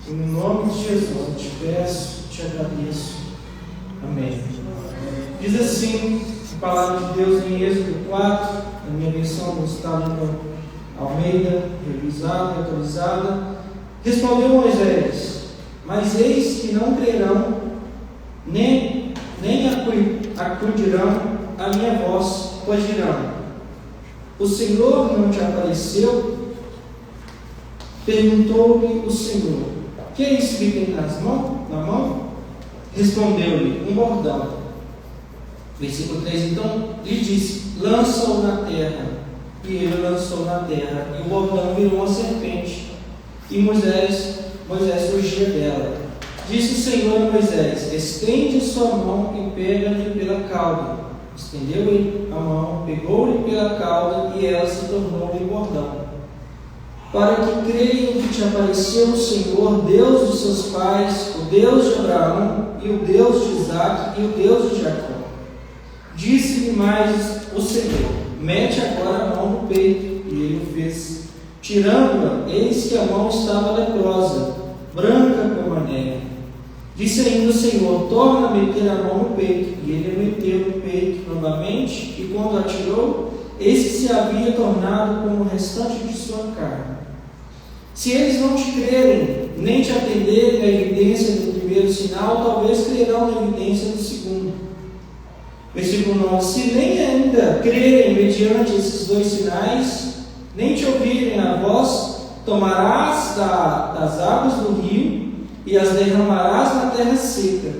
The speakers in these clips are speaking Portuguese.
Em nome de Jesus, eu te peço, te agradeço. Amém. Diz assim a palavra de Deus em Êxodo 4, na minha versão está lendo Almeida, revisada e atualizada. Respondeu Moisés: mas eis que não crerão, nem acudirão a minha voz, pois dirão: o Senhor não te apareceu? Perguntou-lhe o Senhor: que é isso que tem na mão? Respondeu-lhe: um bordão. Versículo 3: então lhe disse: lança-o na terra. E ele lançou na terra, e o bordão virou uma serpente, e Moisés fugia dela. Disse o Senhor a Moisés: estende sua mão e pega-lhe pela cauda. Estendeu-lhe a mão, pegou-lhe pela cauda, e ela se tornou-lhe bordão. Para que creiam que te apareceu o Senhor, Deus dos seus pais, o Deus de Abraão, e o Deus de Isaque, e o Deus de Jacó. Disse-lhe mais o Senhor: mete agora a mão no peito. E ele o fez. Tirando-a, eis que a mão estava leprosa, branca como a neve. Disse ainda o Senhor: torna a meter a mão no peito. E ele a meteu no peito novamente, e quando a tirou, eis que se havia tornado como o restante de sua carne. Se eles não te crerem, nem te atenderem à evidência do primeiro sinal, talvez crerão na evidência do segundo. Versículo 9: se nem ainda crerem mediante esses dois sinais, nem te ouvirem a voz, tomarás das águas do rio e as derramarás na terra seca.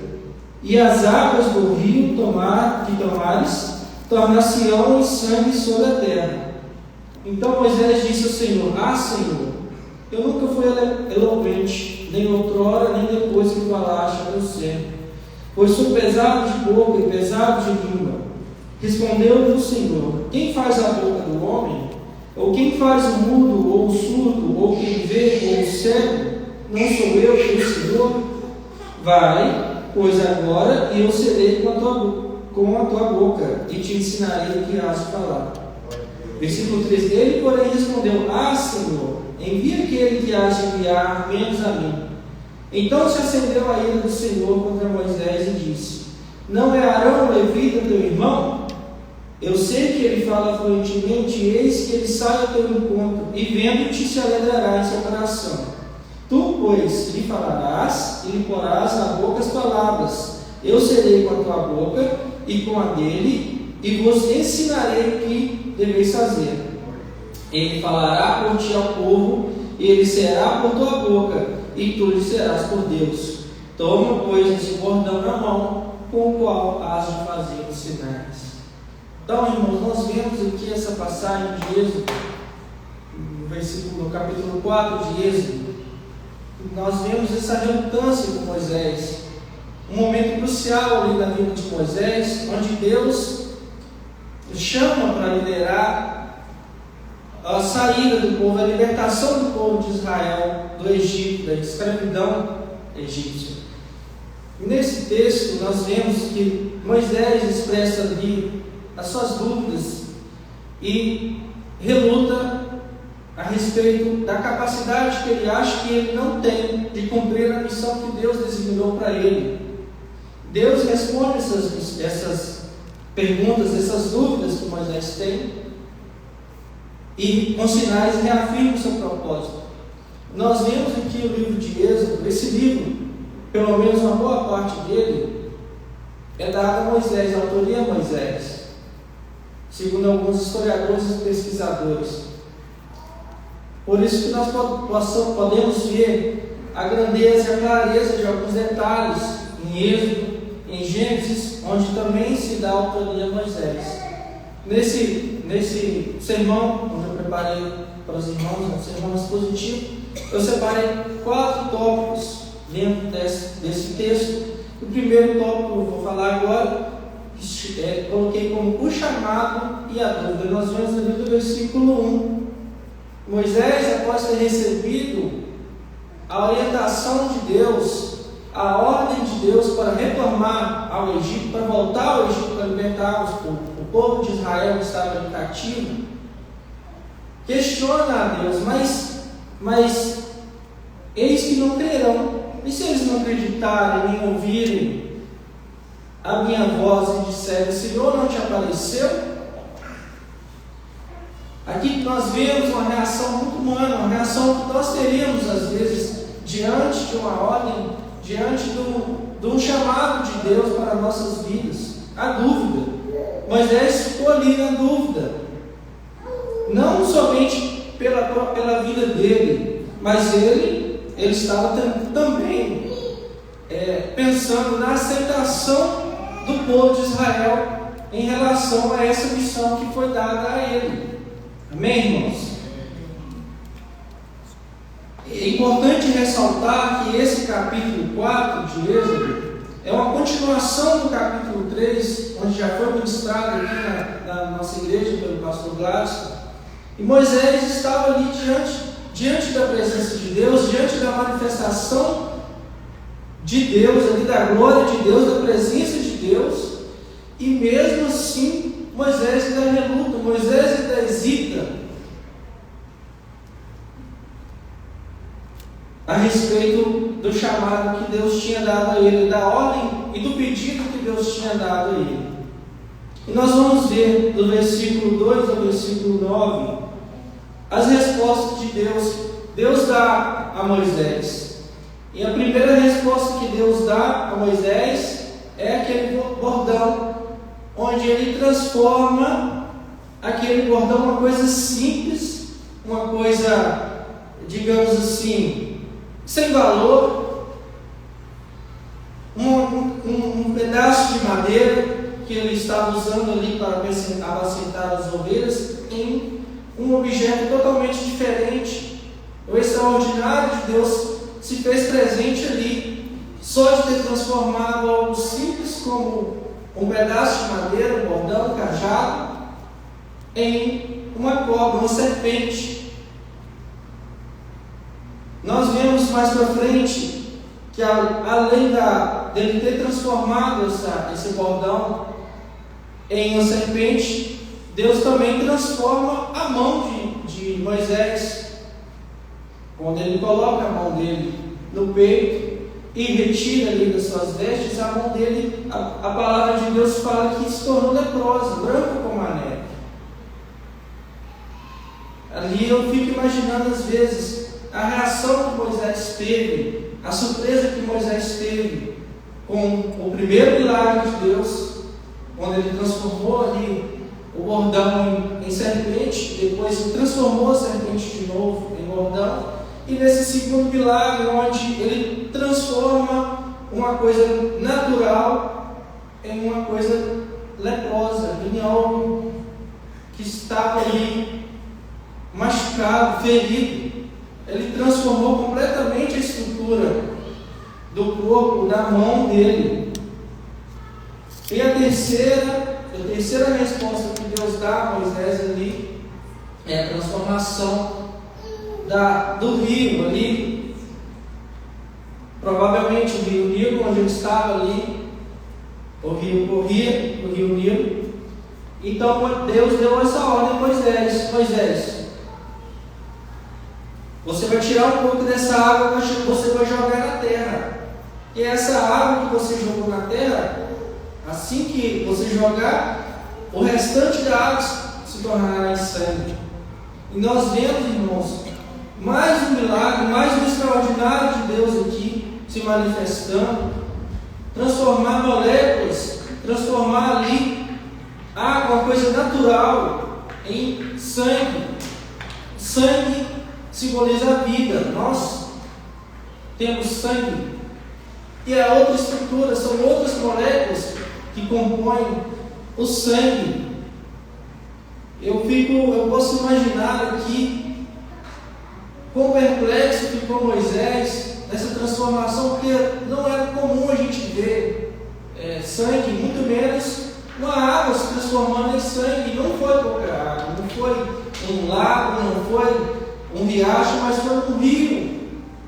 E as águas do rio que tomares, tornar-se-ão em sangue sobre a terra. Então Moisés disse ao Senhor: Senhor, eu nunca fui eloquente, nem outrora, nem depois que falaste a meu servo, pois sou pesado de boca e pesado de língua. Respondeu-lhe o Senhor: quem faz a boca do homem? Ou quem faz o mudo, ou o surdo, ou quem vê, ou o cego? Não sou eu, o Senhor? Vai, pois agora, e eu serei com a tua boca, e te ensinarei o que has de falar. Versículo 3: ele, porém, respondeu: Senhor, envia aquele que has de enviar, menos a mim. Então se acendeu a ira do Senhor contra Moisés e disse: não é Arão o levita teu irmão? Eu sei que ele fala fluentemente, eis que ele sai ao teu encontro, e vendo-te se alegrará em seu coração. Tu, pois, lhe falarás e lhe porás na boca as palavras. Eu serei com a tua boca e com a dele, e vos ensinarei o que deveis fazer. Ele falará por ti ao povo, e ele será por tua boca, e tu lhe serás por Deus. Toma, pois, esse bordão na mão, com o qual has de fazer os sinais. Então, irmãos, nós vemos aqui essa passagem de Êxodo, no capítulo 4 de Êxodo. Nós vemos essa relutância com Moisés, um momento crucial ali na vida de Moisés, onde Deus o chama para liderar a saída do povo, a libertação do povo de Israel do Egito, da escravidão egípcia. E nesse texto nós vemos que Moisés expressa ali as suas dúvidas e reluta a respeito da capacidade que ele acha que ele não tem de cumprir a missão que Deus designou para ele. Deus responde essas perguntas, essas dúvidas que Moisés tem, e com sinais reafirma o seu propósito. Nós vemos aqui o livro de Êxodo. Esse livro, pelo menos uma boa parte dele, é dado a Moisés, a autoria a Moisés, segundo alguns historiadores e pesquisadores. Por isso que nós podemos ver a grandeza e a clareza de alguns detalhes em Êxodo, em Gênesis, onde também se dá autoria a Moisés. Nesse sermão, onde eu preparei para os irmãos, um sermão expositivo, eu separei 4 tópicos dentro desse texto. O primeiro tópico que eu vou falar agora, coloquei como o chamado e a dúvida. Nós vemos ali do versículo 1. Moisés, após ter recebido a orientação de Deus, a ordem de Deus para retornar ao Egito, para voltar ao Egito, para libertar o povo de Israel que estava ali cativo, questiona a Deus: mas eis que não crerão verão. E se eles não acreditarem nem ouvirem a minha voz e disserem: o Senhor não te apareceu? Aqui nós vemos uma reação muito humana, uma reação que nós teríamos às vezes diante de uma ordem, diante de um chamado de Deus para nossas vidas. A dúvida. Moisés ficou ali na dúvida, não somente pela vida dele, mas ele estava também pensando na aceitação do povo de Israel em relação a essa missão que foi dada a ele. Amém, irmãos? É importante ressaltar que esse capítulo 4 de Êxodo é uma continuação do capítulo 3, onde já foi ministrado aqui na nossa igreja pelo pastor Gladson. E Moisés estava ali diante da presença de Deus, diante da manifestação de Deus, ali da glória de Deus, da presença de Deus, e mesmo assim Moisés ainda reluta, Moisés ainda hesita a respeito do chamado que Deus tinha dado a ele, da ordem e do pedido que Deus tinha dado a ele. E nós vamos ver do versículo 2 ao versículo 9 as respostas de Deus. Deus dá a Moisés. E a primeira resposta que Deus dá a Moisés é aquele bordão, onde ele transforma aquele bordão uma coisa simples, uma coisa, digamos assim, sem valor, um pedaço de madeira que ele estava usando ali para apacentar as ovelhas, em um objeto totalmente diferente. O extraordinário de Deus se fez presente ali, só de ter transformado algo simples como um pedaço de madeira, um bordão, um cajado, em uma cobra, uma serpente. Nós vemos mais para frente que além dele ter transformado esse bordão em uma serpente, Deus também transforma a mão de Moisés, quando ele coloca a mão dele no peito e retira ali das suas vestes, a mão dele, a palavra de Deus fala que se tornou leprosa, branco como a neve. Ali eu fico imaginando às vezes a reação que Moisés teve, a surpresa que Moisés teve com o primeiro milagre de Deus, quando ele transformou ali o bordão em serpente, depois transformou a serpente de novo em bordão, e nesse segundo milagre, onde ele transforma uma coisa natural em uma coisa leprosa, em algo que estava ali machucado, ferido. Ele transformou completamente a estrutura do corpo, da mão dele. E a terceira resposta que Deus dá a Moisés ali é a transformação do rio ali, provavelmente o rio Nilo, onde ele estava ali, o rio corria, o rio Nilo. Então Deus deu essa ordem a Moisés: Moisés, você vai tirar um pouco dessa água que você vai jogar na terra, e essa água que você jogou na terra, assim que você jogar, o restante da água se tornará em sangue. E nós vemos, irmãos, mais um milagre, mais um extraordinário de Deus aqui se manifestando, transformar moléculas, transformar ali água, uma coisa natural, em sangue. Sangue simboliza a vida. Nós temos sangue, e a outra estrutura, são outras moléculas que compõem o sangue. Eu posso imaginar aqui quão perplexo ficou Moisés nessa transformação, porque não era comum a gente ver sangue, muito menos uma água se transformando em sangue. Não foi pouca água, não foi um lago, não foi um riacho, mas foi um rio,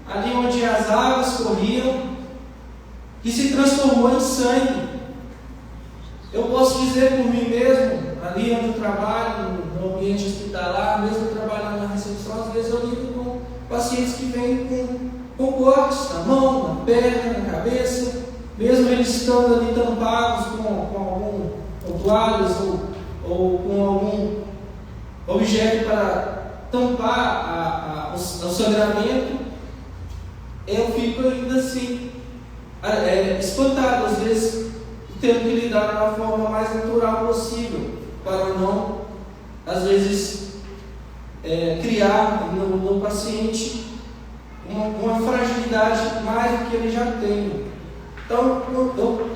ali onde as águas corriam, que se transformou em sangue. Eu posso dizer por mim mesmo, ali onde eu trabalho, no ambiente hospitalar, mesmo trabalhando na recepção, às vezes eu lido com pacientes que vêm com cortes na mão, na perna, na cabeça, mesmo eles estando ali tampados com toalhas ou com algum objeto para tampar o sangramento, eu fico ainda assim espantado, às vezes tendo que lidar da forma mais natural possível, para não, às vezes, criar no paciente uma fragilidade mais do que ele já tem. Então,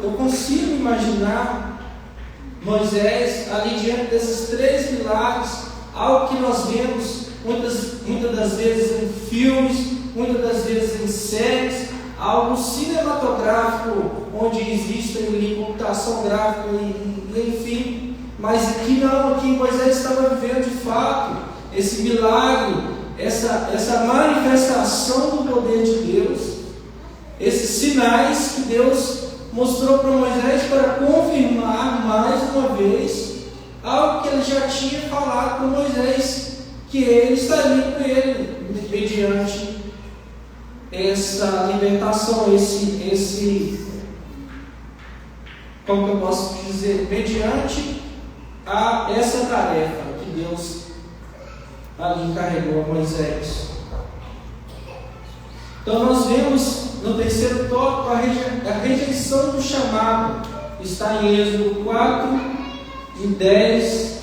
eu consigo imaginar Moisés ali diante desses 3 milagres, algo que nós vemos muitas das vezes em filmes, muitas das vezes em séries, algo cinematográfico, onde existe ali computação gráfica enfim, mas aqui não, aqui Moisés estava vivendo de fato esse milagre, essa manifestação do poder de Deus, esses sinais que Deus mostrou para Moisés para confirmar mais uma vez algo que ele já tinha falado para Moisés, que ele estaria com ele mediante essa libertação, como que eu posso dizer, mediante essa tarefa que Deus ali encarregou a Moisés. Então nós vemos no terceiro tópico a rejeição do chamado, está em Êxodo 4, de 10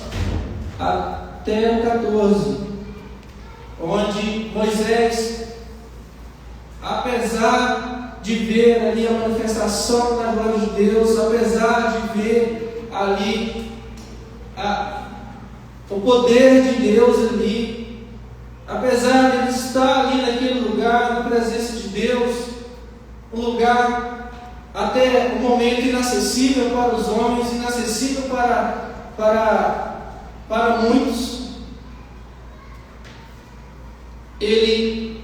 até o 14, onde Moisés, apesar de ver ali a manifestação da glória de Deus, apesar de ver ali o poder de Deus ali, apesar de ele estar ali naquele lugar, na presença de Deus, um lugar até o momento inacessível para os homens, inacessível para muitos, ele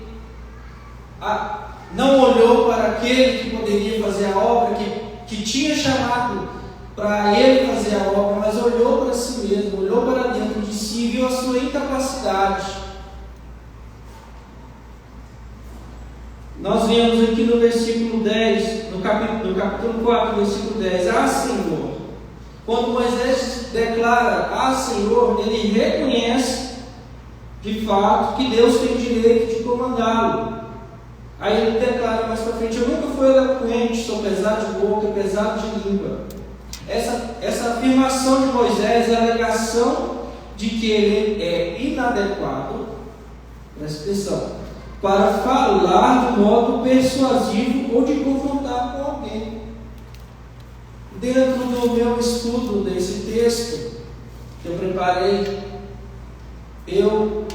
não olhou para aquele que poderia fazer a obra, que tinha chamado para ele fazer a obra, mas olhou para si mesmo, olhou para dentro de si e viu a sua incapacidade. Nós vemos aqui no versículo 10, no capítulo 4, versículo 10, Senhor, quando Moisés declara Senhor, ele reconhece de fato que Deus tem direito de comandá-lo. Aí ele declara mais para frente: eu nunca fui eloquente, sou pesado de boca, pesado de língua. Essa afirmação de Moisés é a alegação de que ele é inadequado, presta atenção, para falar de modo persuasivo ou de confrontar com alguém. Dentro do meu estudo desse texto que eu preparei, eu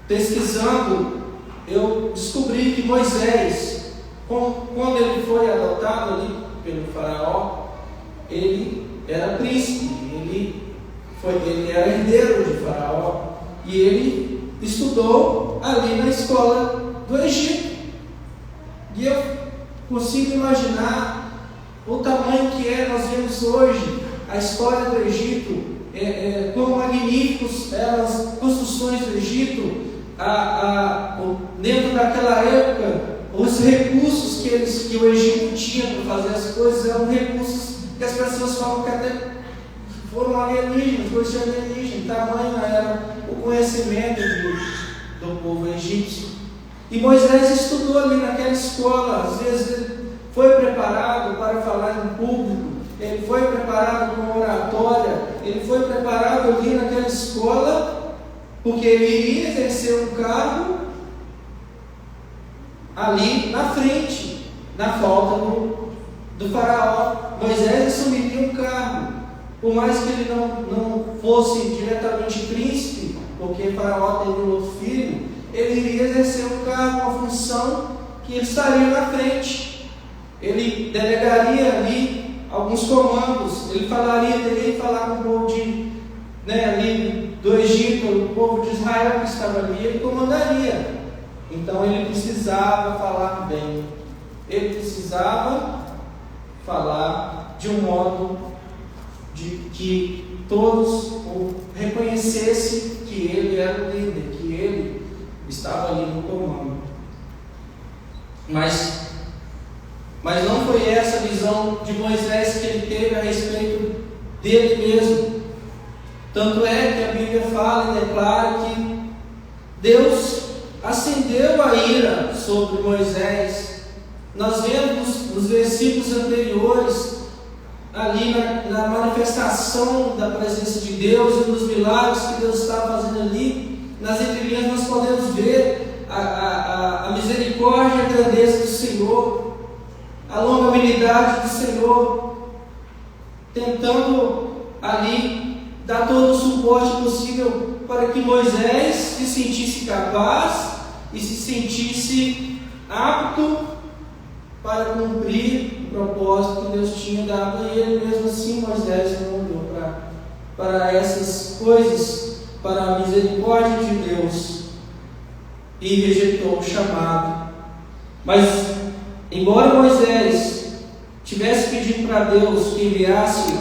pesquisando, eu descobri que Moisés, quando ele foi adotado ali pelo faraó, ele era príncipe, ele era herdeiro de faraó, e ele estudou ali na escola do Egito. E eu consigo imaginar o tamanho que nós vemos hoje, a história do Egito, quão magníficos eram as construções do Egito, dentro daquela época, os recursos que o Egito tinha para fazer as coisas eram recursos que as pessoas falam que até foram alienígenas, coisas de alienígena, tamanho era o conhecimento do povo egípcio. E Moisés estudou ali naquela escola, às vezes ele foi preparado para falar em público, ele foi preparado com uma oratória, ele foi preparado ali naquela escola, porque ele iria exercer um cargo ali na frente, na volta do faraó. Moisés assumiria um cargo, por mais que ele não fosse diretamente príncipe, porque faraó teve um outro filho, ele iria exercer um cargo, uma função que ele estaria na frente. Ele delegaria ali alguns comandos, ele teria que falar com o povo ali do Egito, o povo de Israel que estava ali, ele comandaria. Então ele precisava falar bem, ele precisava falar de um modo de que todos reconhecessem que ele era o líder, que ele estava ali no comando. Mas não foi essa a visão de Moisés que ele teve a respeito dele mesmo. Tanto é que a Bíblia fala e declara que Deus acendeu a ira sobre Moisés. Nós vemos nos versículos anteriores, ali na manifestação da presença de Deus e nos milagres que Deus estava fazendo ali, nas entrelinhas nós podemos ver a misericórdia e a grandeza do Senhor, a longanimidade do Senhor, tentando ali dar todo o suporte possível para que Moisés se sentisse capaz e se sentisse apto para cumprir o propósito que Deus tinha dado a ele. Mesmo assim, Moisés não olhou para essas coisas, para a misericórdia de Deus, e rejeitou o chamado. Mas, embora Moisés tivesse pedido para Deus que enviasse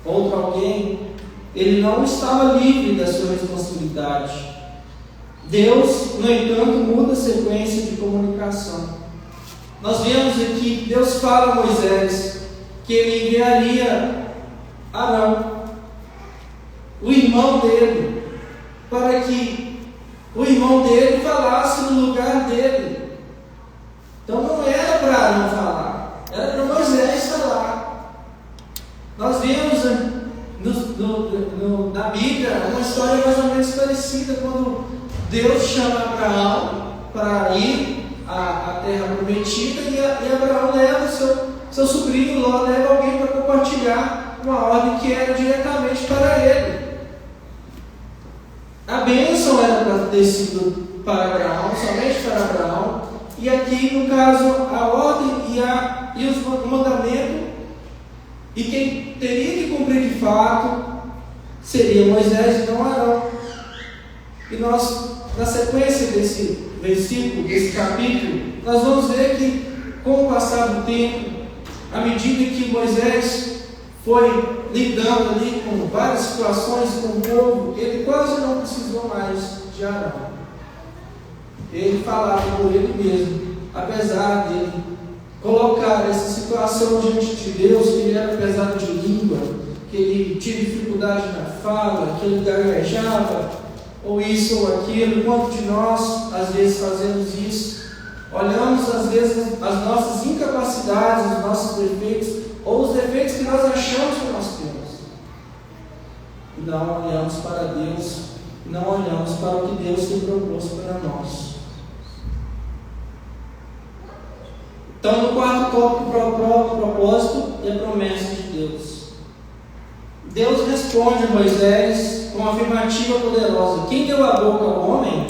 outro alguém, ele não estava livre da sua responsabilidade. Deus, no entanto, muda a sequência de comunicação. Nós vemos aqui que Deus fala a Moisés que ele enviaria Arão, o irmão dele, para que o irmão dele falasse no lugar dele. Então não era para Arão falar, era para Moisés falar. Nós vemos na Bíblia uma história mais ou menos parecida, quando Deus chama Abraão para ir à terra prometida, e Abraão leva seu sobrinho Ló, leva alguém para compartilhar uma ordem que era diretamente para ele. A bênção era para ter sido para Abraão, somente para Abraão, e aqui no caso a ordem e o mandamento, e quem teria que cumprir de fato seria Moisés e não Arão. E nós, na sequência desse versículo, desse capítulo, nós vamos ver que, com o passar do tempo, à medida que Moisés foi lidando ali com várias situações com o povo, ele quase não precisou mais de Arão. Ele falava por ele mesmo, apesar dele colocar essa situação diante de Deus, que ele era pesado de língua, que ele tinha dificuldade na fala, que ele gaguejava, ou isso ou aquilo. Quanto de nós às vezes fazemos isso? Olhamos às vezes as nossas incapacidades, os nossos defeitos, ou os defeitos que nós achamos que nós temos, e não olhamos para Deus, não olhamos para o que Deus tem proposto para nós. Então, no quarto tópico, o propósito e a promessa de Deus. Deus responde a Moisés com uma afirmativa poderosa: quem deu a boca ao homem?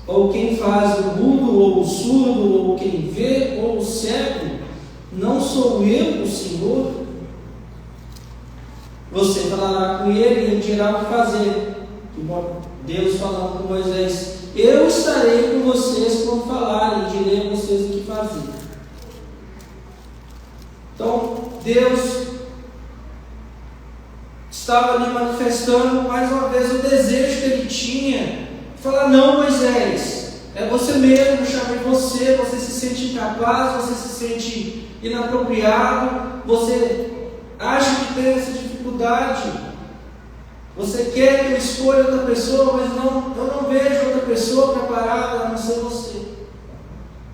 Ou quem faz o mudo, ou o surdo, ou quem vê, ou o cego? Não sou eu, o Senhor? Você falará com ele e ele dirá o que fazer. Deus falando com Moisés: eu estarei com vocês quando falarem, e direi a vocês o que fazer. Então, Deus estava ali manifestando mais uma vez o desejo que ele tinha de falar: não, Moisés, é você mesmo, eu chamei você, você se sente incapaz, você se sente inapropriado, você acha que tem essa dificuldade, você quer que eu escolha outra pessoa, mas eu não vejo outra pessoa preparada a não ser você.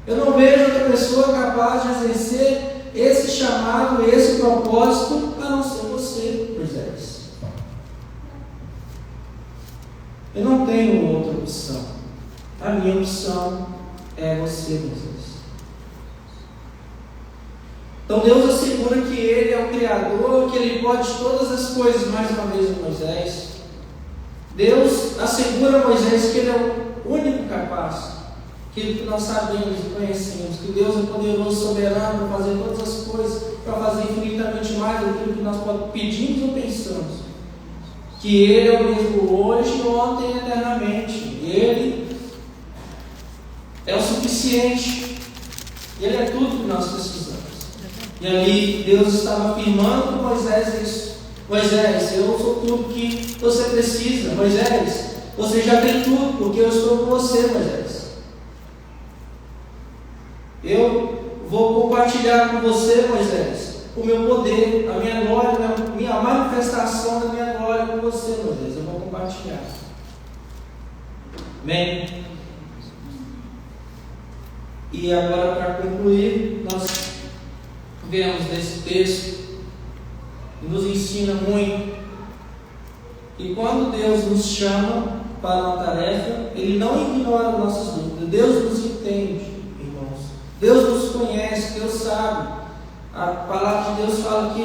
Eu não vejo outra pessoa capaz de exercer esse chamado, esse propósito, a não ser você, Moisés. Eu não tenho outra opção. A minha opção é você, Moisés. Então Deus assegura que Ele é o Criador, que Ele pode todas as coisas, mais uma vez a Moisés. Deus assegura a Moisés que Ele é o único capaz, aquilo que nós sabemos e conhecemos, que Deus é poderoso, soberano, para fazer todas as coisas, para fazer infinitamente mais do que nós pedimos ou pensamos. Que Ele é o mesmo hoje, ontem e eternamente. Ele é o suficiente. Ele é tudo que nós precisamos. E ali Deus estava afirmando para Moisés isso: Moisés, eu sou tudo que você precisa. Moisés, você já tem tudo, porque eu estou com você, Moisés. Eu vou compartilhar com você, Moisés, o meu poder, a minha glória, a minha manifestação da minha glória com você, Moisés. Eu vou compartilhar. Amém? E agora, para concluir, nós vemos nesse texto que nos ensina muito que quando Deus nos chama para uma tarefa, Ele não ignora nossas dúvidas. Deus nos entende, irmãos. Deus nos conhece, Deus sabe. A palavra de Deus fala que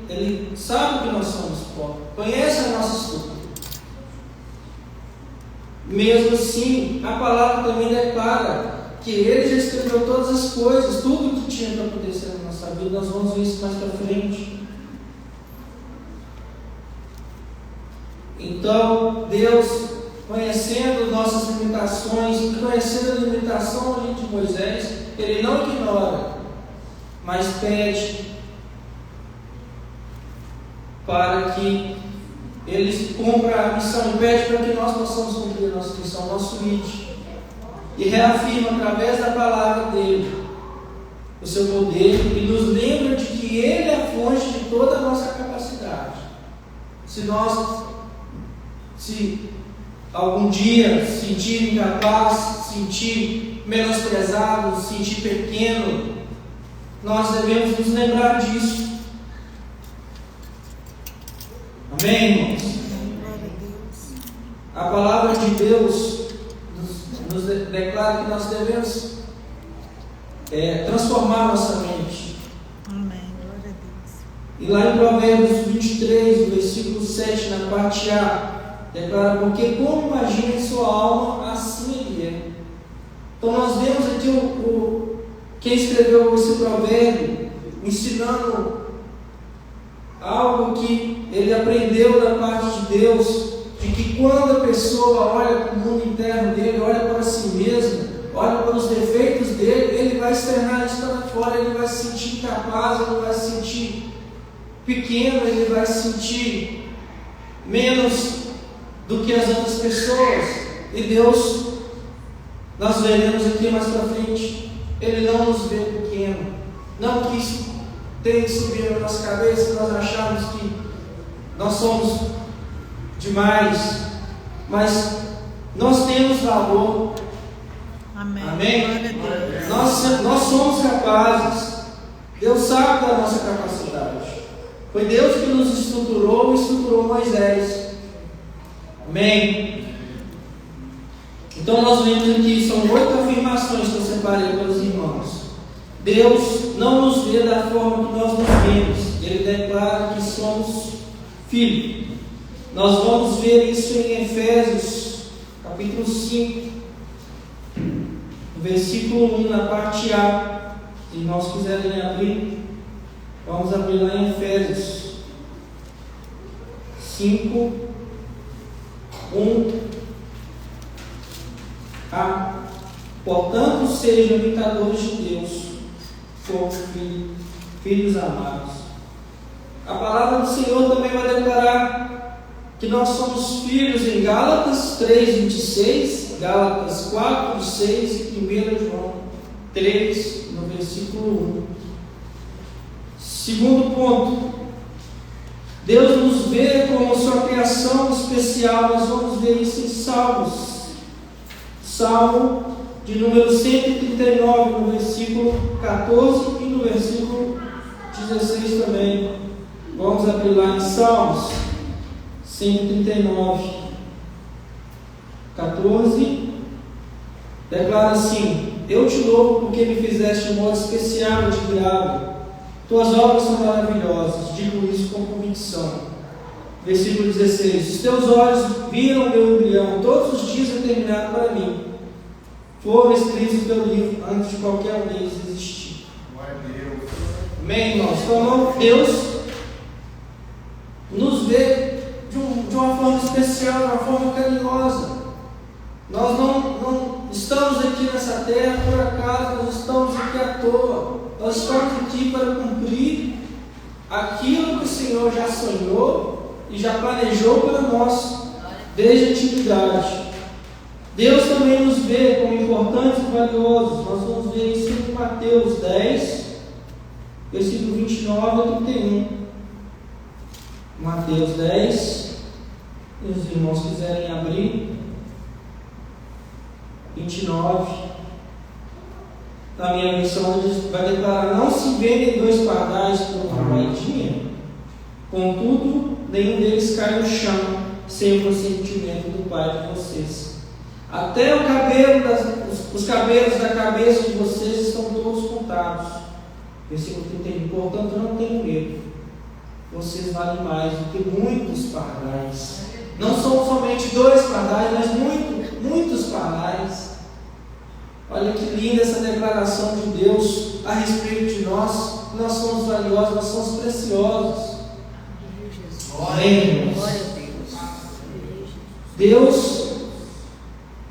Ele sabe que nós somos pobres, conhece as nossas dúvidas. Mesmo assim, a palavra também declara que Ele já escreveu todas as coisas, tudo que tinha para acontecer na nossa vida. Nós vamos ver isso mais para frente. Então, Deus, conhecendo nossas limitações e conhecendo a limitação de Moisés, Ele não ignora, mas pede para que Ele cumpra a missão, e pede para que nós possamos cumprir a nossa missão, nosso limite. E reafirma através da palavra dele o seu poder e nos lembra de que Ele é a fonte de toda a nossa capacidade. Se algum dia sentir incapaz, sentir menosprezado, sentir pequeno, nós devemos nos lembrar disso. Amém, irmãos? A palavra de Deus nos declara que nós devemos transformar nossa mente. Amém, glória a Deus. E lá em Provérbios 23, no versículo 7, na parte A, declara: porque como imagina em sua alma, assim ele é. Então nós vemos aqui quem escreveu esse provérbio ensinando algo que ele aprendeu da parte de Deus, de que quando a pessoa olha para o mundo interno dele, olha para si mesmo, olha para os defeitos dele, ele vai externar isso para fora, ele vai se sentir incapaz, ele vai se sentir pequeno, ele vai se sentir menos do que as outras pessoas. E Deus, nós veremos aqui mais para frente, Ele não nos vê pequeno. Não que isso tenha que subir na nossa cabeça, nós achamos que nós somos demais, mas nós temos valor. Amém. Amém? Nós somos capazes. Deus sabe da nossa capacidade. Foi Deus que nos estruturou e estruturou Moisés. Amém? Então nós vemos aqui, são 8 afirmações que eu separei para os irmãos. Deus não nos vê da forma que nós nos vemos. Ele declara que somos filhos. Nós vamos ver isso em Efésios, capítulo 5, versículo 1, na parte A. Se nós quiserem abrir, vamos abrir lá em Efésios 5, 1 a. Portanto, sejam imitadores de Deus, como filhos amados. A palavra do Senhor também vai declarar que nós somos filhos em Gálatas 3:26, Gálatas 4:6 e 1 João 3, no versículo 1. Segundo ponto, Deus nos vê como sua criação especial. Nós vamos ver isso em Salmos. Salmo de número 139, no versículo 14 e no versículo 16 também. Vamos abrir lá em Salmos 139, 14. Declara assim: eu te louvo porque me fizeste de modo especial e admirável. Tuas obras são maravilhosas, digo isso com convicção. Versículo 16: os teus olhos viram o meu embrião, todos os dias determinados para mim foram escritos no teu livro, antes de qualquer um deles existir. Amém, irmãos? Então, Deus nos vê de uma forma especial, de uma forma carinhosa. Nós não estamos aqui nessa terra por acaso, nós estamos aqui à toa. Nós estamos aqui para cumprir aquilo que o Senhor já sonhou e já planejou para nós desde a antiguidade. Deus também nos ver como importantes e valiosos. Nós vamos ver isso em Mateus 10, versículo 29 a 31. Mateus 10, se os irmãos quiserem abrir, 29. Na minha versão vai declarar: não se vendem 2 pardais por uma moedinha, contudo, nenhum deles cai no chão sem o consentimento do Pai de vocês. Até os cabelos da cabeça de vocês estão todos contados. Versículo 31. Portanto, não tenham medo. Vocês valem mais do que muitos pardais. Não são somente 2 pardais, mas muitos pardais. Olha que linda essa declaração de Deus a respeito de nós. Nós somos valiosos, nós somos preciosos. Glória a Deus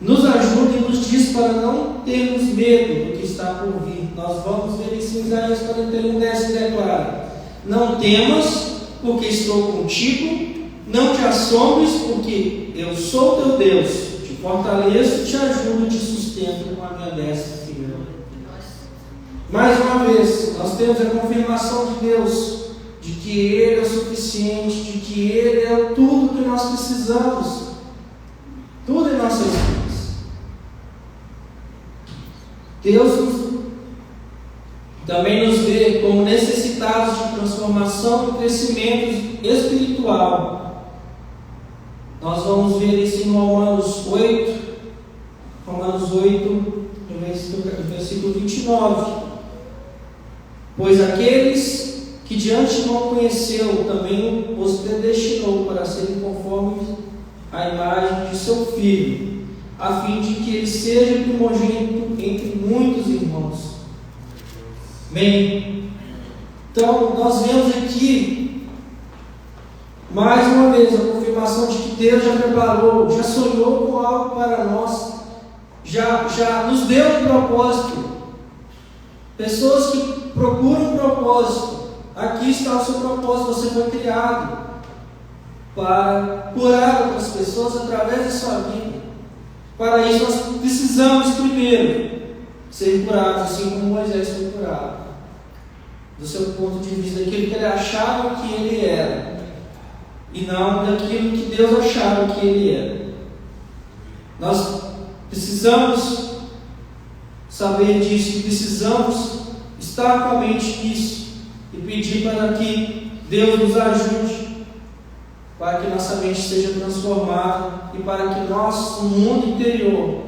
nos ajuda e nos diz para não termos medo do que está por vir. Nós vamos ver isso em Isaías 41, 10, que declara: não temas, porque estou contigo, não te assombres, porque eu sou teu Deus, te fortaleço, te ajudo, te sustento com a minha destra firme. Mais uma vez, nós temos a confirmação de Deus, de que Ele é o suficiente, de que Ele é tudo que nós precisamos, tudo em nossas vidas. Deus também nos vê como necessitados de transformação e crescimento espiritual. Nós vamos ver isso em Romanos 8, no versículo 29. Pois aqueles que de antemão conheceu, também os predestinou para serem conformes à imagem de seu Filho, a fim de que ele seja primogênito entre muitos irmãos. Amém? Então, nós vemos aqui, mais uma vez, a confirmação de que Deus já preparou, já sonhou com algo para nós, já nos deu um propósito. Pessoas que procuram um propósito, aqui está o seu propósito. Você foi criado para curar outras pessoas através da sua vida. Para isso nós precisamos primeiro ser curados, assim como Moisés foi curado, do seu ponto de vista, daquilo que ele achava que ele era, e não daquilo que Deus achava que ele era. Nós precisamos saber disso, precisamos estar com a mente nisso e pedir para que Deus nos ajude, para que nossa mente seja transformada e para que nosso mundo interior,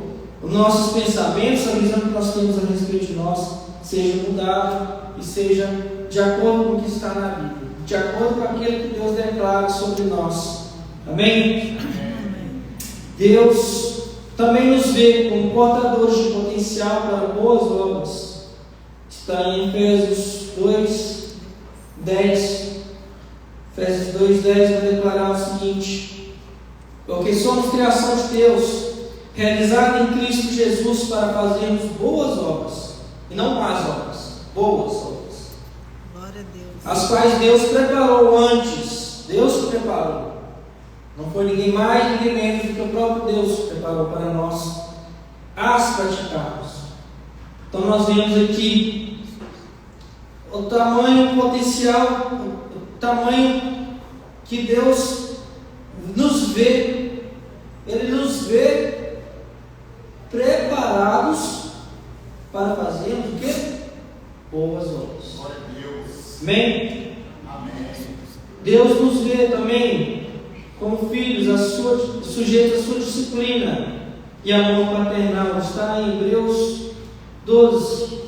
os nossos pensamentos, a visão que nós temos a respeito de nós, seja mudado e seja de acordo com o que está na Bíblia, de acordo com aquilo que Deus declara sobre nós. Amém? Deus também nos vê como portadores de potencial para boas obras. Está em Efésios 2, 10. Efésios 2, 10 vai declarar o seguinte: porque somos criação de Deus, realizada em Cristo Jesus para fazermos boas obras, e não más obras, boas obras, Glória a Deus. as quais Deus preparou antes. Deus que preparou, não foi ninguém mais, ninguém menos do que o próprio Deus que preparou para nós as praticarmos. Então nós vemos aqui o tamanho potencial, o tamanho que Deus nos vê. Ele nos vê preparados para fazermos o quê? Boas obras. Glória a Deus. Amém? Amém. Deus nos vê também como filhos, sujeitos à sua disciplina e amor paternal. Está em Hebreus 12,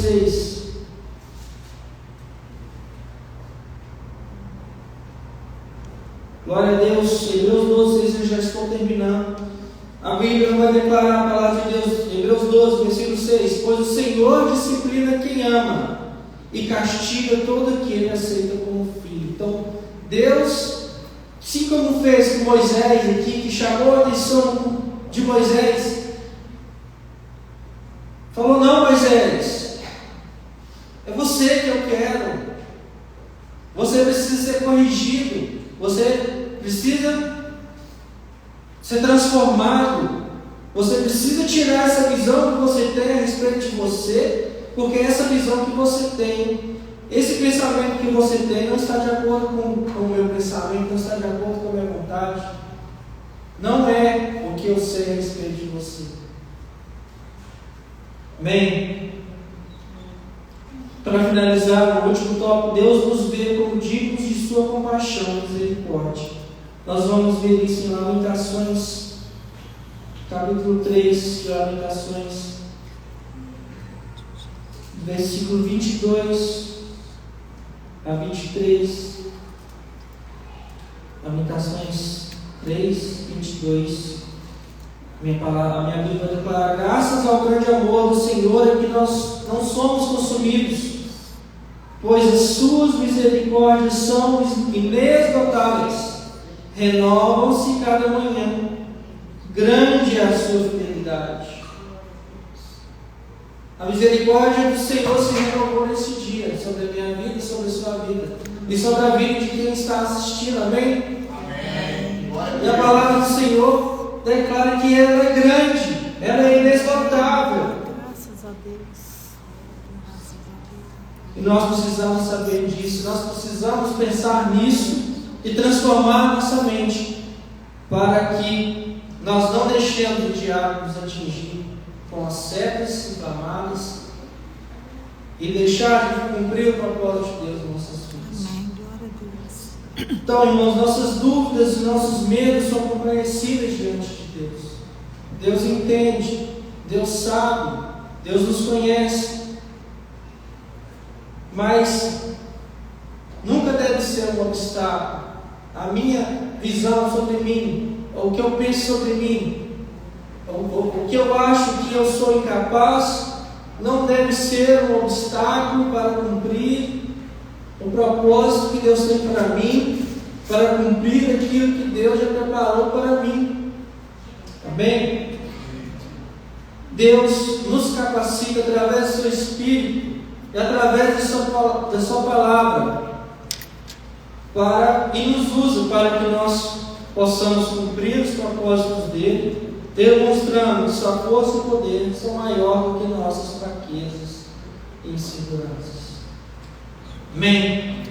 6. Glória a Deus. Hebreus 12, 6, eu já estou terminando. A Bíblia vai declarar a palavra de Deus. Hebreus 12, versículo 6. Pois o Senhor disciplina quem ama e castiga todo aquele que aceita como filho. Então, Deus, assim como fez com Moisés aqui, que chamou a atenção de Moisés, falou: não, Moisés, é você que eu quero. Você precisa ser corrigido. Você precisa ser transformado. Você precisa tirar essa visão que você tem a respeito de você, porque essa visão que você tem, esse pensamento que você tem não está de acordo com o meu pensamento, não está de acordo com a minha vontade. Não é o que eu sei a respeito de você. Amém? Para finalizar, o último tópico: Deus nos vê como dignos de sua compaixão e misericórdia. Nós vamos ver isso em Lamentações, capítulo 3 de Lamentações, versículo 22 a 23. Lamentações 3, 22. A minha Bíblia declara: graças ao grande amor do Senhor é que nós não somos consumidos, pois as suas misericórdias são inesgotáveis, renovam-se cada manhã. Grande é a sua fidelidade. A misericórdia do Senhor se renovou nesse dia, sobre a minha vida e sobre a sua vida, e sobre a vida de quem está assistindo. Amém? Amém. E a palavra do Senhor declara que ela é grande, ela é inesgotável. Graças a Deus. E nós precisamos saber disso, nós precisamos pensar nisso e transformar nossa mente, para que nós não deixemos o diabo nos atingir com as setas inflamadas e deixar de cumprir o propósito de Deus em nossas vidas. Amém. Glória a Deus. Então, irmãos, nossas dúvidas e nossos medos são compreensíveis diante de Deus. Deus entende, Deus sabe, Deus nos conhece. Mas nunca deve ser um obstáculo a minha visão sobre mim, ou o que eu penso sobre mim, ou o que eu acho que eu sou incapaz, não deve ser um obstáculo para cumprir o propósito que Deus tem para mim, para cumprir aquilo que Deus já preparou para mim. Amém? Deus nos capacita através do seu Espírito e através da sua palavra, e nos usa para que nós possamos cumprir os propósitos dele, demonstrando que sua força e poder são maiores do que nossas fraquezas e inseguranças. Amém?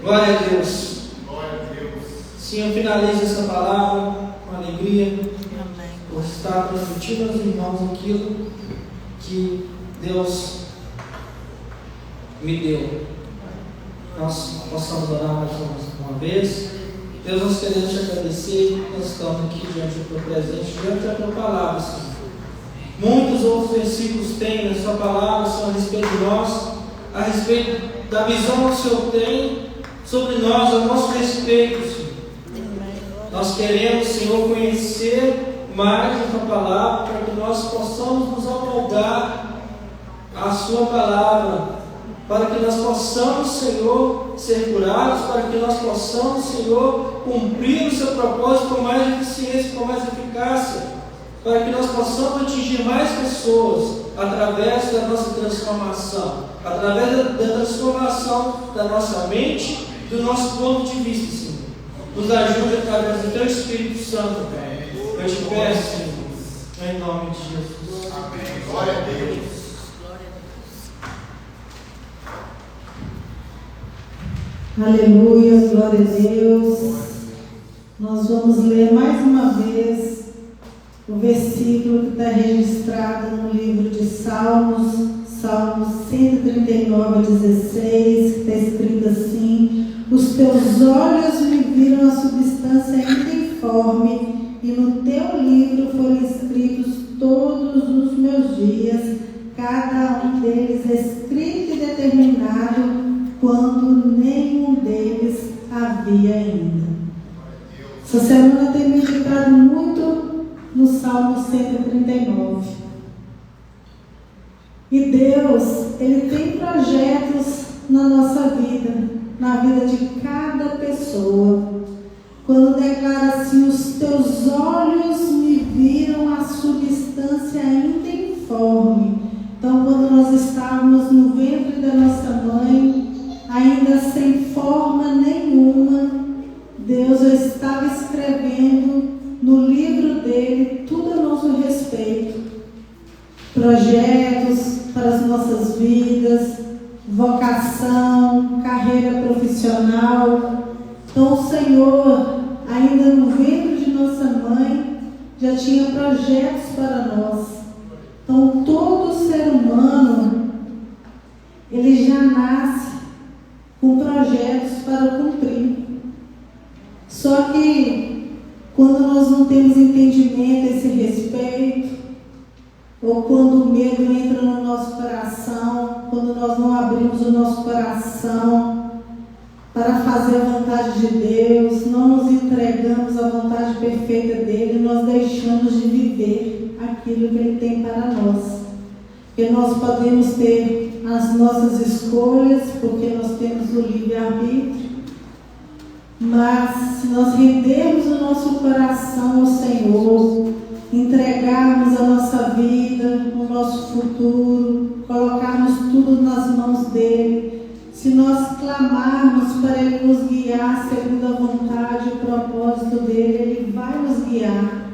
Glória a Deus. Glória a Deus. Sim, eu finalizo essa palavra com alegria, Amém. por estar transmitindo aos irmãos aquilo que Deus me deu. Nós possamos orar mais uma vez. Deus, nós queremos te agradecer. Nós estamos aqui diante do teu presente, diante da tua palavra, Senhor. Muitos outros versículos tem na sua palavra, Senhor, a respeito de nós, a respeito da visão que o Senhor tem sobre nós, a nosso respeito, Senhor. Nós queremos, Senhor, conhecer mais a tua palavra, para que nós possamos nos amoldar à sua palavra, para que nós possamos, Senhor, ser curados, para que nós possamos, Senhor, cumprir o seu propósito com mais eficiência, com mais eficácia, para que nós possamos atingir mais pessoas através da nossa transformação, através da transformação da nossa mente, do nosso ponto de vista, Senhor. Nos ajude através do teu Espírito Santo, Pai. Eu te peço, Senhor, em nome de Jesus. Amém. Glória a Deus. Aleluia, glória a Deus. Nós vamos ler mais uma vez o versículo que está registrado no livro de Salmos, Salmos 139 a 16, que está escrito assim: os teus olhos me viram a substância ainda informe, e no teu livro foram escritos todos os meus dias, cada um deles escrito e determinado, quando nenhum deles havia ainda. Essa semana tem meditado muito no Salmo 139. E Deus, Ele tem projetos na nossa vida, na vida de cada pessoa. Quando declara assim: os teus olhos me viram a substância ainda informe. Então, quando nós estávamos no ventre da nossa mãe, ainda sem forma nenhuma, Deus já estava escrevendo no livro dele tudo a nosso respeito. nossas vidas, vocação, carreira profissional. Então o Senhor, ainda no ventre de nossa mãe, já tinha projetos para nós. Então todo ser humano, ele já nasce com projetos para cumprir. Só que quando nós não temos entendimento a esse respeito, ou quando o medo entra no nosso coração, quando nós não abrimos o nosso coração para fazer a vontade de Deus, não nos entregamos à vontade perfeita dele, nós deixamos de viver aquilo que ele tem para nós. Porque nós podemos ter as nossas escolhas, porque nós temos o livre-arbítrio, mas se nós rendermos o nosso coração ao Senhor, entregarmos a nossa vida, o nosso futuro, colocarmos tudo nas mãos dele, se nós clamarmos para ele nos guiar segundo a vontade e o propósito dele, ele vai nos guiar.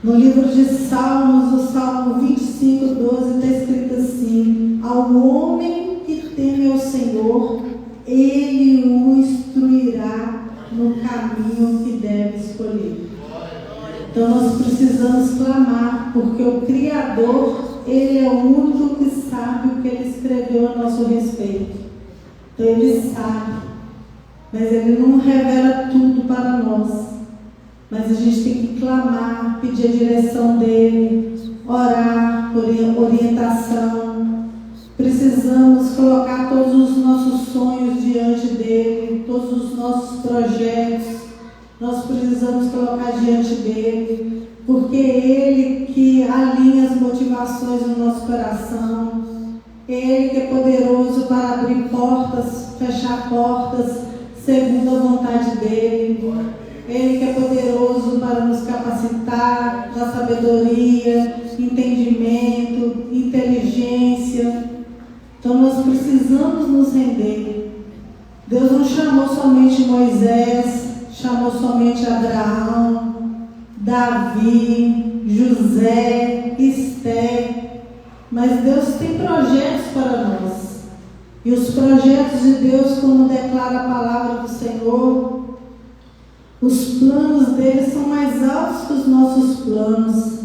No livro de Salmos, o Salmo 25, 12, está escrito assim: ao homem que teme ao Senhor, ele o instruirá no caminho que deve escolher. Então nós precisamos clamar, porque o Criador, ele é o único que sabe o que ele escreveu a nosso respeito. Então ele sabe, mas ele não revela tudo para nós. Mas a gente tem que clamar, pedir a direção dele, orar por orientação. Precisamos colocar todos os nossos sonhos diante dele, todos os nossos projetos. Nós precisamos colocar diante dele, porque ele que alinha as motivações do nosso coração, ele que é poderoso para abrir portas, fechar portas, segundo a vontade dele. Ele que é poderoso para nos capacitar, dar sabedoria, entendimento, inteligência. Então nós precisamos nos render. Deus não chamou somente Moisés, chamou somente Abraão, Davi, José, Esther, mas Deus tem projetos para nós. E os projetos de Deus, como declara a palavra do Senhor, os planos dele são mais altos que os nossos planos.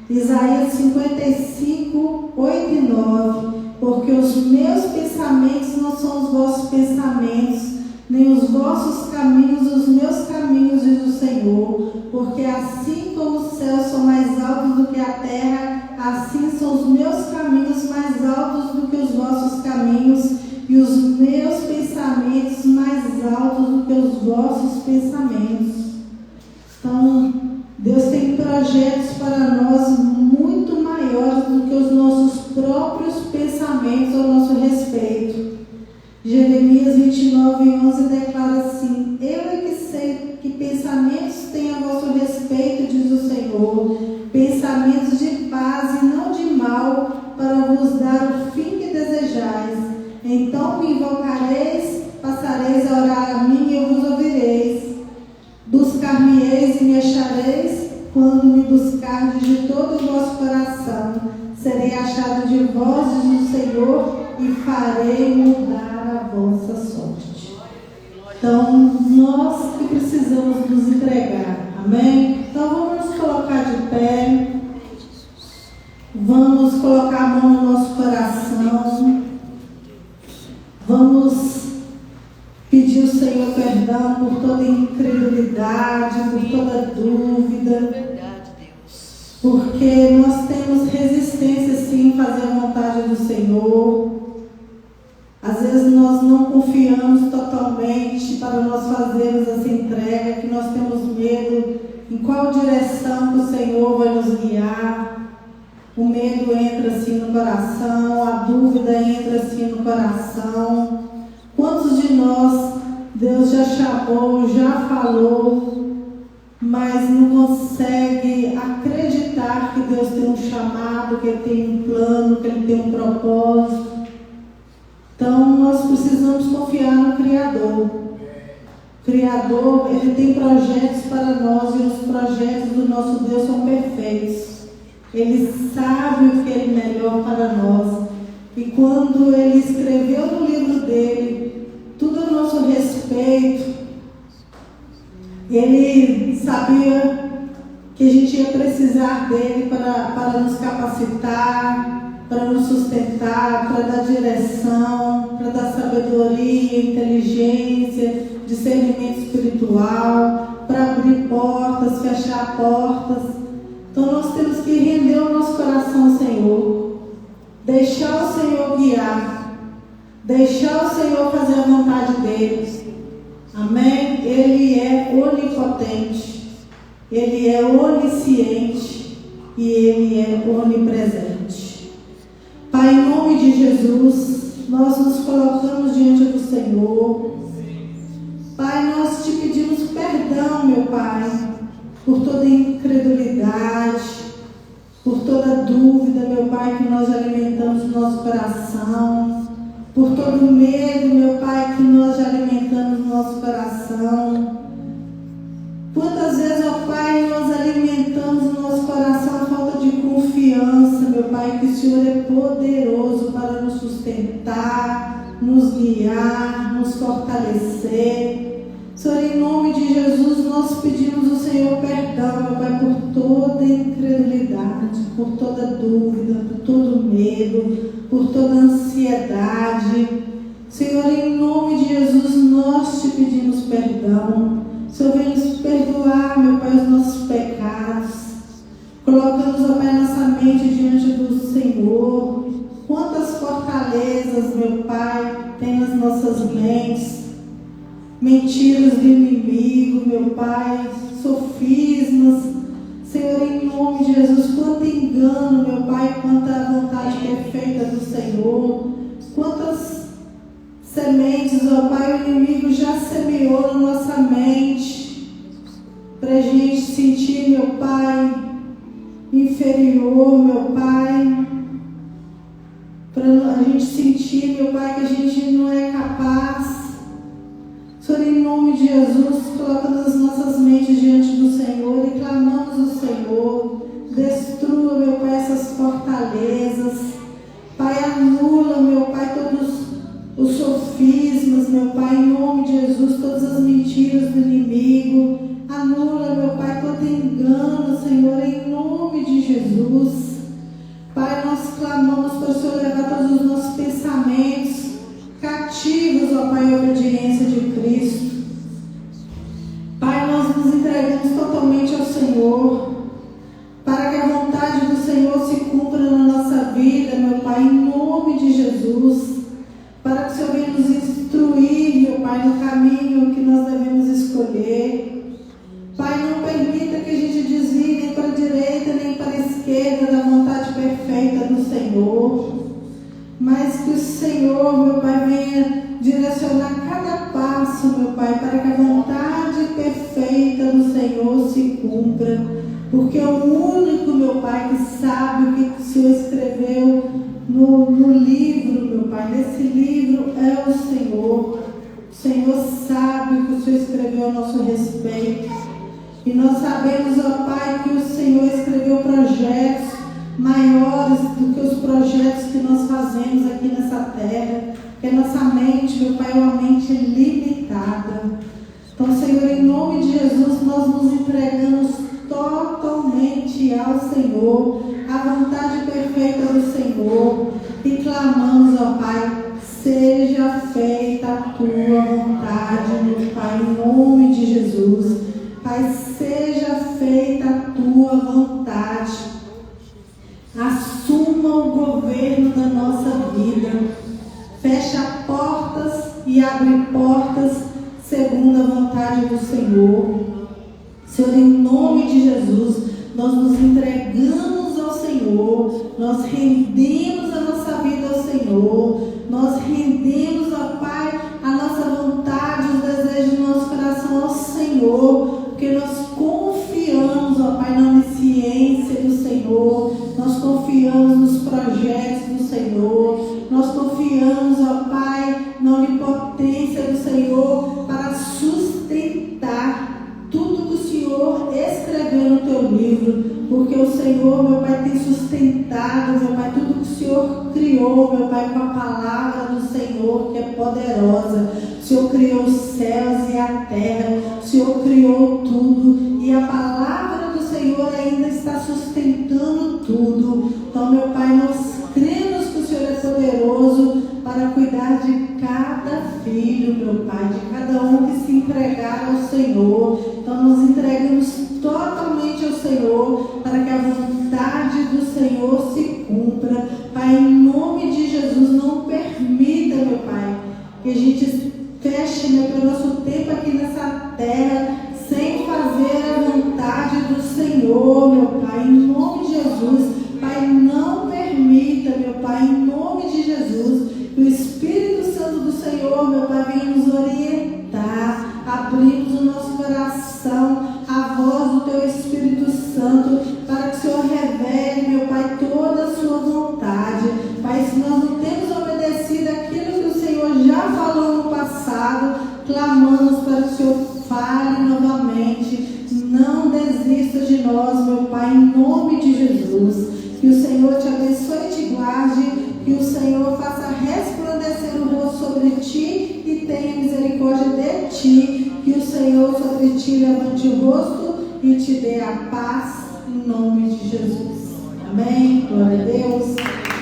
Isaías 55, 8 e 9. Porque os meus pensamentos não são os vossos pensamentos, nem os vossos caminhos os meus caminhos, diz o Senhor. Porque assim como os céus são mais altos do que a terra, assim são os meus caminhos mais altos do que os vossos caminhos, e os meus pensamentos mais altos do que os vossos pensamentos. Então, Deus tem projetos para nós muito maiores do que os nossos próprios pensamentos ao nosso respeito. Jeremias 29, 11 declara assim: eu é que sei que pensamentos têm a vosso respeito, diz o Senhor, pensamentos de paz e não de mal, para vos dar o fim que desejais. Então me invocareis, passareis a orar a mim e eu vos ouvireis. Buscar-me-eis e me achareis, quando me buscardes de todo o vosso coração. Serei achado de vós, diz o Senhor, e farei mudar a vossa sorte. Então, nós que precisamos nos entregar, amém? Então vamos nos colocar de pé, vamos colocar a mão no nosso coração, vamos pedir ao Senhor perdão por toda incredulidade, por toda dúvida, porque nós temos resistência sim em fazer a vontade do Senhor. Às vezes nós não confiamos totalmente para nós fazermos essa entrega, que nós temos medo em qual direção que o Senhor vai nos guiar. O medo entra assim no coração, a dúvida entra assim no coração. Quantos de nós Deus já chamou, já falou, mas não consegue acreditar que Deus tem um chamado, que Ele tem um plano, que Ele tem um propósito? Então nós precisamos confiar no Criador. O Criador, Ele tem projetos para nós e os projetos do nosso Deus são perfeitos. Ele sabe o que é melhor para nós. quando Ele escreveu no livro dele tudo a nosso respeito, Ele sabia que a gente ia precisar dele para nos capacitar, para nos sustentar, para dar direção, para dar sabedoria, inteligência, discernimento espiritual, para abrir portas, fechar portas. Então nós temos que render o nosso coração ao Senhor, deixar o Senhor guiar, deixar o Senhor fazer a vontade dele. Amém? Ele é onipotente, Ele é onisciente e Ele é onipresente. Pai, em nome de Jesus, nós nos colocamos diante do Senhor. Pai, nós te pedimos perdão, meu Pai, por toda incredulidade, por toda dúvida, meu Pai, que nós alimentamos no nosso coração, por todo medo, meu Pai, que nós alimentamos no nosso coração. Quantas vezes, ó Pai, nós alimentamos no nosso coração a falta de confiança, meu Pai, que o Senhor é poderoso para nos sustentar, nos guiar, nos fortalecer. Senhor, em nome de Jesus, nós pedimos ao Senhor perdão, meu Pai, por toda incredulidade, por toda dúvida, por todo medo, por toda ansiedade. Senhor, em nome de Jesus, nós te pedimos perdão. Senhor, vem nos perdoar, meu Pai, os nossos pecados. Colocamos, ó Pai, nossa mente diante do Senhor. Quantas fortalezas, meu Pai, tem nas nossas mentes. Mentiras do inimigo, meu Pai, sofismas. Senhor, em nome de Jesus, quanto engano, meu Pai, quanta vontade perfeita do Senhor. Quantas sementes, ó Pai, o inimigo já semeou na nossa mente, para a gente sentir, meu Pai, inferior, meu Pai, para a gente sentir, meu Pai, que a gente não é capaz. Senhor, em nome de Jesus, colocamos as nossas mentes diante do Senhor e clamamos ao Senhor, destrua, meu Pai, essas fortalezas. Pai, anula, meu Pai, todos os sofismas, meu Pai, em nome de Jesus, todas as mentiras do inimigo. Anula, meu Pai, todo engano, Senhor, em nome de Jesus. Pai, nós clamamos para o Senhor levar todos os nossos pensamentos cativos, ó Pai, à obediência de Cristo. Pai, nós nos entregamos totalmente ao Senhor, para que a vontade do Senhor se cumpra na nossa vida, meu Pai, em nome de Jesus. Para que o Senhor venha nos instruir, meu Pai, no caminho que nós devemos escolher. Pai, não permita que a gente desvie nem para a direita, nem para a esquerda da vontade perfeita do Senhor. Mas que o Senhor, meu Pai, venha direcionar cada passo, meu Pai, para que a vontade perfeita do Senhor se cumpra. Porque é o único, meu Pai, que sabe o que o Senhor escreveu no livro, meu Pai. Nesse livro é o Senhor. O Senhor sabe o que o Senhor escreveu a nosso respeito. E nós sabemos, ó Pai, que o Senhor escreveu projetos maiores do que os projetos que nós fazemos aqui nessa terra. Que a nossa mente, meu Pai, é uma mente limitada. Então, Senhor, em nome de Jesus, nós nos entregamos totalmente ao Senhor, à vontade perfeita do Senhor, e clamamos, ó Pai, seja feita a tua vontade, meu Pai, em nome de Jesus. Pai, seja feita a tua vontade. Assuma o governo da nossa vida. Fecha portas e abre portas segundo a vontade do Senhor. Senhor, em nome de Jesus, nós nos entregamos ao Senhor, nós rendemos a nossa vida ao Senhor, nós rendemos, ó Pai, a nossa vontade, os desejos do nosso coração ao Senhor, porque nós confiamos, ó Pai, na onisciência do Senhor, nós confiamos nos projetos do Senhor, nós confiamos, ó Pai, na onipotência do Senhor para sustentar tudo que o Senhor escreveu no teu livro, porque o Senhor, meu Pai, tem sustentado, meu Pai, tudo que o Senhor criou, meu Pai, com a palavra do Senhor, que é poderosa. O Senhor criou os céus e a terra, o Senhor criou tudo, e a palavra do Senhor ainda está sustentando tudo. Então, meu Pai, nós cremos que o Senhor é poderoso para cuidar de cada filho, meu Pai, de cada um que se entregar ao Senhor. Então, nós entregamos totalmente ao Senhor, para que a vontade do Senhor se cumpra. Pai, em nome de Jesus, não permita, meu Pai, que a gente feche, meu Pai, nosso tempo aqui nessa terra, sem fazer a vontade do Senhor, meu Pai, em nome de Jesus. Pai, não permita, meu Pai, em nome de Jesus, que o Espírito Santo do Senhor, meu Pai, venha nos orientar, abrimos o nosso coração à voz do Teu Espírito Santo, para que o Senhor revele, meu Pai, toda a sua vontade. Pai, se nós não temos obedecido aquilo que o Senhor já falou no passado, clamamos para que o Senhor fale novamente. Não desista de nós, meu Pai, em nome de Jesus. Que o Senhor te abençoe e te guarde, que o Senhor faça resplandecer o rosto sobre ti e tenha misericórdia de ti, que o Senhor sobre ti levante o rosto e te dê a paz, em nome de Jesus. Amém? Glória a Deus.